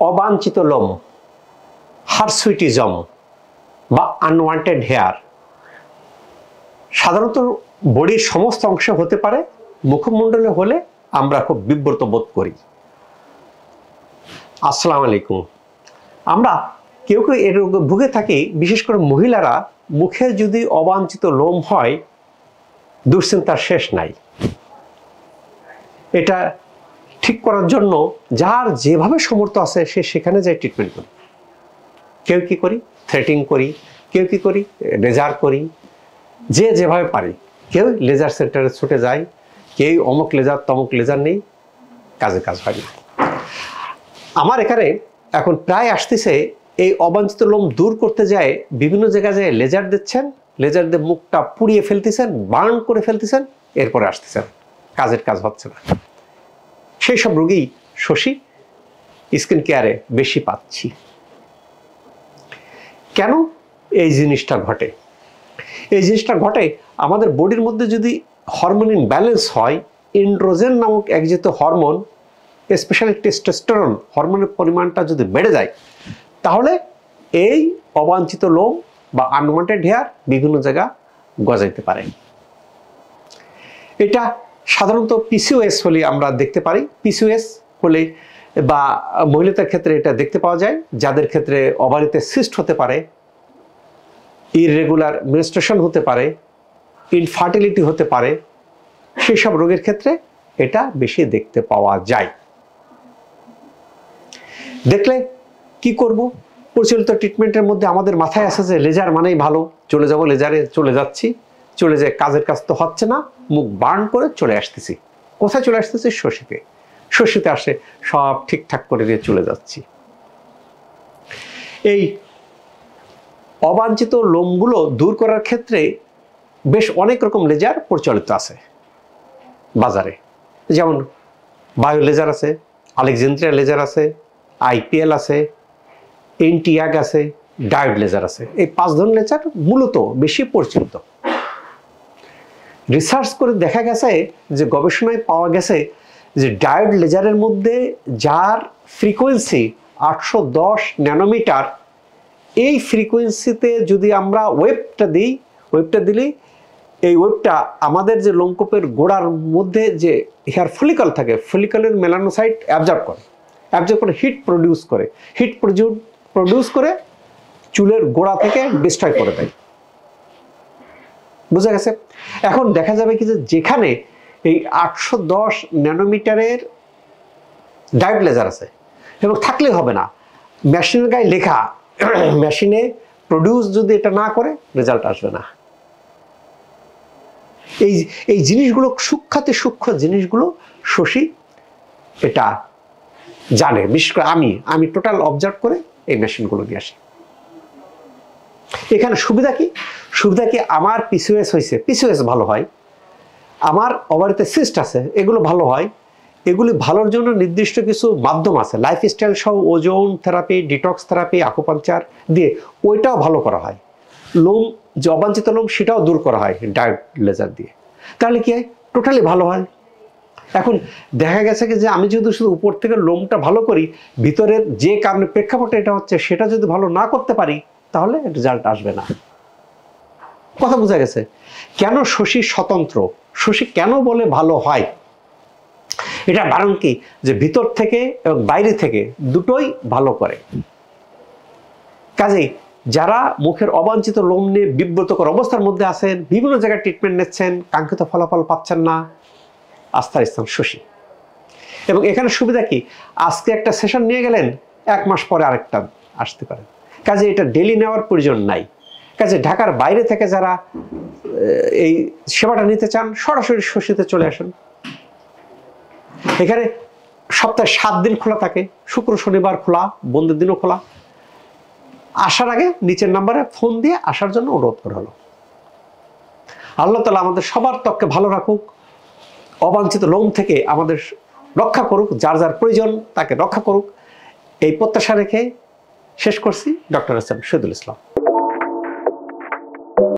অবাঞ্ছিত লোম, হারসুইটিজম বা আনওয়ান্টেড হেয়ার সাধারণত বডির সমস্ত অংশে হতে পারে। মুখমণ্ডলে হলে আমরা খুব বিব্রত বোধ করি। আসসালামু আলাইকুম। আমরা কেউ কেউ এর রোগে ভুগে থাকি, বিশেষ করে মহিলারা। মুখে যদি অবাঞ্ছিত লোম হয়, দুশ্চিন্তার শেষ নাই। এটা ঠিক করার জন্য যার যেভাবে সমর্থ আছে সে সেখানে যায় ট্রিটমেন্ট করি। কেউ কি করি, থ্রেটিং করি, কেউ কি করি, লেজার করি, যে যেভাবে পারি। কেউ লেজার সেন্টারে ছুটে যায়, কেউ অমুক লেজার তমুক লেজার নেই, কাজে কাজ হয় না। আমার এখানে এখন প্রায় আসতেছে এই অবাঞ্ছিত লোম দূর করতে যায় বিভিন্ন জায়গায় যায় লেজার দিচ্ছেন, লেজার দিয়ে মুখটা পুড়িয়ে ফেলতেছেন, বার্ন করে ফেলতেছেন, এরপরে আসতেছেন, কাজের কাজ হচ্ছে না। সেই সব রোগী শশী স্কিন কেয়ারে বেশি পাচ্ছি। কেন এই জিনিসটা ঘটে? এই জিনিসটা ঘটে আমাদের বডির মধ্যে যদি হরমোন ইনব্যালেন্স হয়, এন্ড্রোজেন নামক এক জাতীয় হরমোন, স্পেশালি টেস্টোস্টেরন হরমোনের পরিমাণটা যদি বেড়ে যায়, তাহলে এই অবাঞ্ছিত লোম বা আনওয়ান্টেড হেয়ার বিভিন্ন জায়গা গজাইতে পারে। এটা সাধারণত পিসিওএস হলে আমরা দেখতে পারি। পিসিওএস হলে বা মহিলাদের ক্ষেত্রে এটা দেখতে পাওয়া যায়, যাদের ক্ষেত্রে ওভারিতে সিস্ট হতে পারে, ইররেগুলার মেনস্ট্রুয়েশন হতে পারে, ইনফার্টিলিটি হতে পারে। সেই সব রোগের ক্ষেত্রে এটা বেশি দেখতে পাওয়া যায়। দেখলে কি করব? প্রচলিত ট্রিটমেন্টের মধ্যে আমাদের মাথায় আসে যে লেজার মানেই ভালো, চলে যাব লেজারে, চলে যাচ্ছি, চলে যায়, কাজের কাজ তো হচ্ছে না, মুখ বার্ন করে চলে আসতেছি। কোথায় চলে আসতেছি? শশীতে। শশীতে আসে সব ঠিকঠাক করে দিয়ে চলে যাচ্ছি। এই অবাঞ্ছিত লোমগুলো দূর করার ক্ষেত্রে বেশ অনেক রকম লেজার প্রচলিত আছে বাজারে। যেমন বায়ো লেজার আছে, আলেকজান্দ্রিয়া লেজার আছে, আইপিএল আছে, এনটিয়াগ আছে, ডায়োড লেজার আছে। এই 5 ধরনের লেজার মূলত বেশি পরিচিত। রিসার্চ করে দেখা গেছে যে গবেষণায় পাওয়া গেছে যে ডায়োড লেজারের মধ্যে যার ফ্রিকোয়েন্সি 810 ন্যানোমিটার, এই ফ্রিকোয়েন্সিতে যদি আমরা ওয়েবটা দিই, ওয়েবটা দিলেই এই ওয়েবটা আমাদের যে লোমকূপের গোড়ার মধ্যে যে হেয়ার ফলিকল থাকে, ফলিকলের মেলানোসাইট অ্যাবজর্ব করে হিট প্রডিউস করে চুলের গোড়া থেকে ডিস্ট্রয় করে দেয়। বুঝা গেছে? এখন দেখা যাবে কি যে যেখানে এই 810 ন্যানোমিটারের ডায়োড লেজার আছে, এবং থাকলেই হবে না, মেশিনের গায়ে লেখা, মেশিনে প্রডিউস যদি এটা না করে রেজাল্ট আসবে না। এই জিনিসগুলো সূক্ষ্মাতি সূক্ষ্ম জিনিসগুলো শশী এটা জানে। বিশেষ করে আমি টোটাল অবজার্ভ করে এই মেশিনগুলো নিয়ে আসি। এখানে সুবিধা কি? আমার পিসিওএস হয়েছে, পিসিওএস ভালো হয়। আমার ওভারিতে সিস্ট আছে, এগুলো ভালো হয়। এগুলি ভালোর জন্য নির্দিষ্ট কিছু মাধ্যম আছে, লাইফস্টাইল সহ ozone therapy, detox therapy, acupuncture দিয়ে ওইটাও ভালো করা হয়। লোম যে অবাঞ্ছিত লোম সেটাও দূর করা হয় ডায়োড লেজার দিয়ে। তাহলে কি হয়? টোটালি ভালো হয়। এখন দেখা গেছে কি যে আমি যদি শুধু উপর থেকে লোমটা ভালো করি, ভিতরের যে কারণে প্রেক্ষাপটে এটা হচ্ছে সেটা যদি ভালো না করতে পারি, তাহলে রেজাল্ট আসবে না। কথা বোঝা গেছে? কেন শশী স্বতন্ত্র? শশী কেন বলে ভালো হয়? এটা কারণ কি যে ভিতর থেকে এবং বাইরে থেকে দুটোই ভালো করে। কাজেই যারা মুখের অবাঞ্ছিত লোম নিয়ে বিব্রতকর অবস্থার মধ্যে আছেন, বিভিন্ন জায়গায় ট্রিটমেন্ট নিচ্ছেন, কাঙ্ক্ষিত ফলাফল পাচ্ছেন না, আস্থার স্থান শশী। এবং এখানে সুবিধা কি? আজকে একটা সেশন নিয়ে গেলেন, 1 মাস পরে আরেকটা আসতে পারেন। কাজে এটা ডেলি নেওয়ার প্রয়োজন নাই। কাজে ঢাকার বাইরে থেকে যারা এই সেবাটা নিতে চান, সরাসরি শশীতে চলে আসেন। এখানে সপ্তাহে 7 দিন খোলা থাকে, শুক্র শনিবার খোলা, বন্ধের দিনও খোলা। আসার আগে নিচের নাম্বারে ফোন দিয়ে আসার জন্য অনুরোধ করা হলো। আল্লাহ তাআলা আমাদের সবার ত্বককে ভালো রাখুক, অবাঞ্ছিত লোম থেকে আমাদের রক্ষা করুক, যার যার প্রয়োজন তাকে রক্ষা করুক, এই প্রত্যাশা রেখে শেষ করছি। Doctor S M Shahidul Islam.